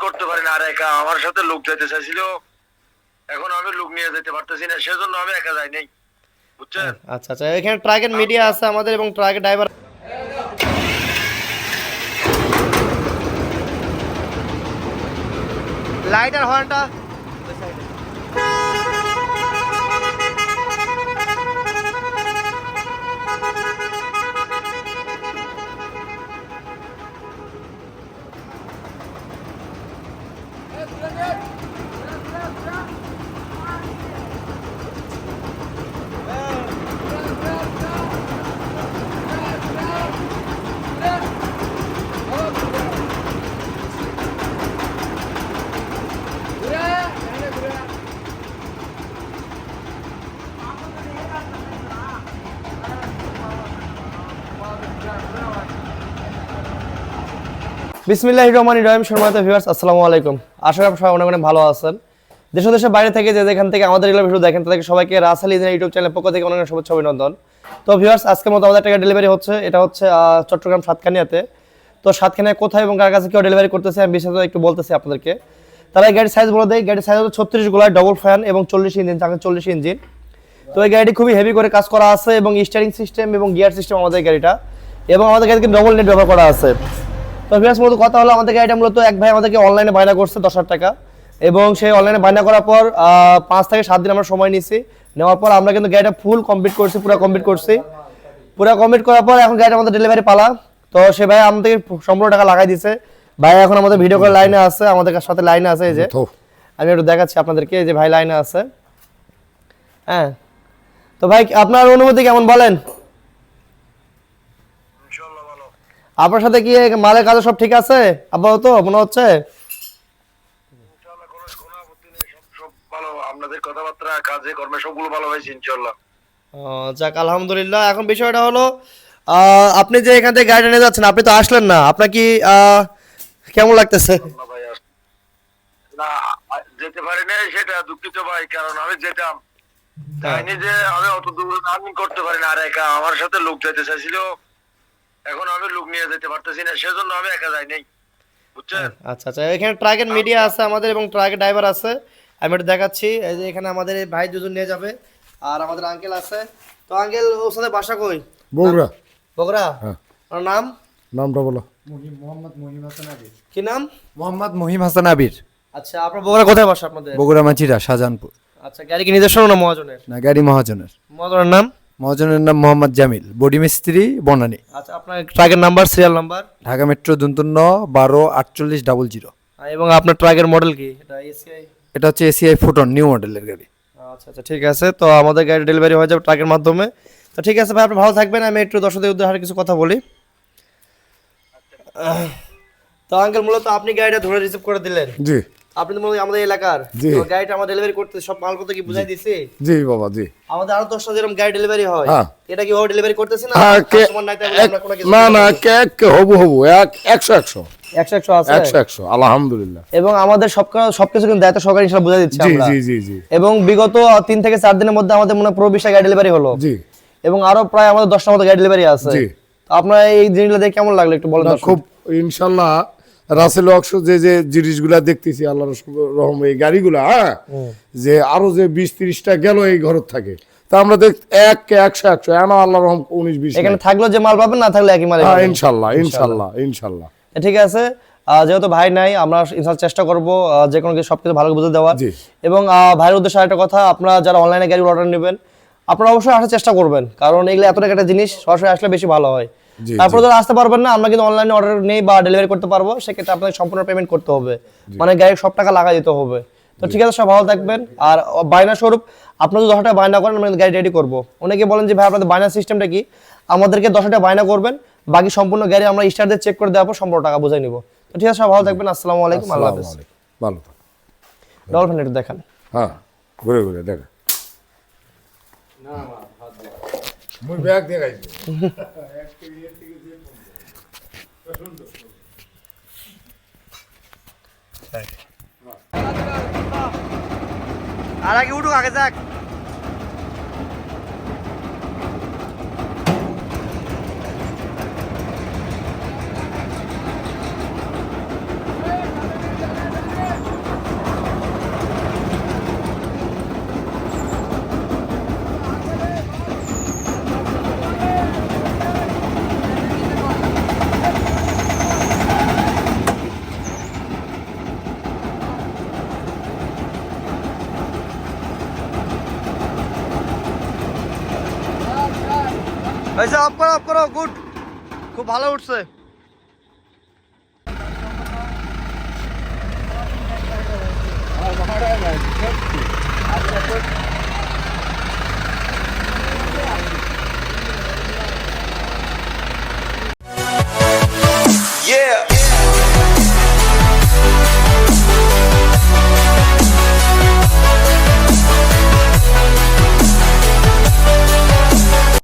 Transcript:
করতে পারি না, আর একা আমার সাথে লোক যেতে চাইছিল, এখন আমি লোক নিয়ে যেতে পারতেছি না, সেজন্য আমি একা যাই নাই, বুঝছেন? আচ্ছা আচ্ছা, এখানে ট্রাকের মিডিয়া আছে আমাদের এবং ট্রাকের ড্রাইভার। লাইট আর হর্নটা বিসমিল্লাহির রহমানির রহিম। সম্মানিত ভিউয়ার্স, আসসালামু আলাইকুম। আশা করি সবাই অনেক অনেক ভালো আছেন। দেশ ও দেশের বাইরে থেকে যে যেখান থেকে আমাদের এগুলো ভিডিও দেখেন তাদেরকে সবাইকে রাসেল ইঞ্জিনিয়ার ইউটিউব চ্যানেলের পক্ষ থেকে অনেক অনেক শুভেচ্ছা অভিনন্দন। তো ভিউয়ার্স, আজকের মতো আমাদের একটা ডেলিভারি হচ্ছে, এটা হচ্ছে চট্টগ্রাম সাতকানিয়াতে। তো সাতকানিয়া কোথায় এবং কার কাছে কেউ ডেলিভারি করতেছে আমি বিস্তারিত একটু বলতেছি আপনাদেরকে। তারা এই গাড়ির সাইজ বলে দেয়। গাড়ির সাইজ হচ্ছে 36 গোলায় ডবল ফ্যান এবং 40 ইঞ্জিন, চাকা 40 ইঞ্জিন। তো এই গাড়িটি খুবই হেভি করে কাজ করা আছে এবং স্টিয়ারিং সিস্টেম এবং গিয়ার সিস্টেম আমাদের গাড়িটা, এবং আমাদের গাড়িতে ডবল নেট ব্যবহার করা আছে। তো ভিউয়ার্স, মূলত কথা হলো আমাদের গাড়িটা মূলত এক ভাই আমাদেরকে অনলাইনে বায়না করছে 10,000 টাকা, এবং সেই অনলাইনে বায়না করার পর 5 থেকে 7 দিন আমরা সময় নিয়েছি। নেওয়ার পর আমরা কিন্তু গাড়িটা ফুল কমপ্লিট করছি, পুরো কমপ্লিট করার পর এখন গাড়িটা আমাদের ডেলিভারি পালা। তো সে ভাই আমাদের সম্পূর্ণ টাকা লাগাই দিছে। ভাই এখন আমাদের ভিডিও কল লাইনে আছে, আমাদের সাথে লাইনে আছে। এই যে আমি একটু দেখাচ্ছি আপনাদেরকে, এই যে ভাই লাইনে আছে। হ্যাঁ, তো ভাই আপনার অনুভূতি কেমন বলেন? ইনশাআল্লাহ ভালো। আপনার সাথে কি মালের কাজ সব ঠিক আছে আপাতত মনে হচ্ছে? ইনশাআল্লাহ কোনো আপত্তি নেই, সব ভালো। আপনাদের কথাবার্তা, কাজে কর্মে সবগুলো ভালো হয়েছে ইনশাআল্লাহ। যাক, আলহামদুলিল্লাহ। এখন বিষয়টা হলো, আপনি যে এখান থেকে গাড়িটা নিয়ে যাচ্ছেন, আপনি তো আসলেন না, আপনার কি কেমন লাগতেছে? না ভাই, না যেতে পারি না, সেটা দুঃখিত ভাই, কারণ আমি যেতাম, তাইনি যে আমি অত দূর রানিং করতে পারি না, আর একা আমার সাথে লোক যেতে চাইছিল, এখন আমি লোক নিয়ে যেতে পারতেছি না, সেজন্য আমি একা যাই নাই, বুঝছেন? আচ্ছা আচ্ছা, এখানে ট্রাকের মিডিয়া আছে আমাদের এবং ট্রাকের ড্রাইভার আছে। আমি একটু দেখাচ্ছি। এই যে এখানে আমাদের এই ভাই দুজন নিয়ে যাবে, আর আমাদের আঙ্কেল আছে। তো আঙ্কেল, ওর সাথে বাসা কই? বগুড়া। বগুড়া? হ্যাঁ। ওর নাম? নামটা বলো। কি নাম? মোহাম্মদ মহিম হাসান আবির। আচ্ছা, আপনার বগুড়া কোথায় বাসা আপনাদের? বগুড়া মাচিরা, শাহজাহানপুর। আচ্ছা, গাড়ি কি নিজস্ব না মহাজনের? না, গাড়ি মহাজনের। মহাজনের নাম? মহাজনের নাম মোহাম্মদ জামিল, বডি মিস্ত্রি, বনানী। আচ্ছা, আপনার ট্রাকের number, serial number? Dhaka metro 12 4800। এবং আপনার ট্রাকের মডেল কি? এটা এসিআই? এটা হচ্ছে এসিআই ফুটন, নিউ মডেলের গাড়ি। আচ্ছা আচ্ছা, ঠিক আছে। তো আমাদের গাড়ি ডেলিভারি হয়ে যাবে ট্রাকের মাধ্যমে। তো ঠিক আছে ভাই, আপনি ভালো থাকবেন। আমি একটু দর্শকদের উদ্দেশ্যে কিছু কথা বলি। তো আঙ্কেল, মূলত আপনি গাড়িটা ধরে রিসিভ করে দিলেন। জি আপনি তো মূলত আমাদের এলাকার। জি। তো গাড়িটা আমরা ডেলিভারি করতে সব মালপত্র কি বুঝাই দিছি? জি বাবা, জি। আমাদের আরো 10টা যেরকম গাড়ি ডেলিভারি হয়, হ্যাঁ। এটা কি ও ডেলিভারি করতেছি না? হ্যাঁ, কাস্টমার নাই তাই বলে আমরা কোনো কিছু না না, করতে পারবো? কে হবু 100 100 আছে। 100 আলহামদুলিল্লাহ। এবং আমাদের সবকিছু কিন্তু দায়িত্ব সহকারে ইনশাআল্লাহ বুঝাই দিচ্ছি জি আমরা। জি জি জি এবং বিগত 3 থেকে 4 দিনের মধ্যে আমাদের মনে হয় পুরো 20টা গাড়ি ডেলিভারি হলো। জি এবং আরো প্রায় আমাদের 10টার মতো গাড়ি ডেলিভারি আছে। জি। তো আপনার এই জিনিসগুলো দেখে কেমন লাগলো একটু বলেন। না, খুব ইনশাল্লাহ রাসেল ওয়ার্কশপ যে জিনিসগুলা দেখতেছি, আল্লাহর রহম, এই গাড়িগুলা, হ্যাঁ, যে আরো যে 20-30টা গেল এই ঘরত থাকে, তা আমরা দেখ 100 এনা আল্লাহর রহম 19-20 এখানে থাকলো যে মাল পাবেন, না থাকলে একই মাল হ্যাঁ, পাবেন। ইনশাল্লাহ ইনশাল্লাহ ইনশাল্লাহ। ঠিক আছে। যেহেতু ভাই নাই, আমরা ইনশাআল্লাহ চেষ্টা করব যে কোনো কিছু সবকিছু ভালো বুঝে দেওয়ার। জি। এবং ভাইয়ের উদ্দেশ্যে আরেকটা কথা, আপনারা যারা অনলাইনে গাড়ি অর্ডার নেবেন, আপনারা অবশ্যই আসার চেষ্টা করবেন, কারণ এগুলো এত টাকা একটা জিনিস, সরাসরি আসলে বেশি ভালো হয়। জি, তারপর যারা আসতে পারবেন না, আমরা কিন্তু অনলাইনে অর্ডার নেই বা ডেলিভারি করতে পারবো, সেক্ষেত্রে আপনাদের সম্পূর্ণ পেমেন্ট করতে হবে, মানে গাড়ির সব টাকা লাগাই দিতে হবে। তো ঠিক আছে, সব ভালো থাকবেন। আর বায়না স্বরূপ আপনারা যদি 10টা বায়না করেন, আমরা গাড়ি রেডি করবো। অনেকে বলেন যে ভাই আপনাদের বায়না সিস্টেমটা কি? আমাদেরকে 10টা বায়না করবেন, বাকি সম্পূর্ণ গাড়ি আমরা স্টার দিয়ে চেক করে দেওয়ার পর সম্পূর্ণ টাকা বুঝাই নিব। তো ঠিক আছে, সব ভালো থাকবেন। আসসালামু আলাইকুম, আল্লাহ হাফেজ। আসসালামু আলাইকুম, ভালো থাক। ডলফিন একটু দেখান। হ্যাঁ, ঘুরে ঘুরে দেখা। মুই ব্যাগ দেখাইছি। আর আগে উঠুক, আগে যাক। হয়েছে, অফ করো গুড, খুব ভালো উঠছে। আচ্ছা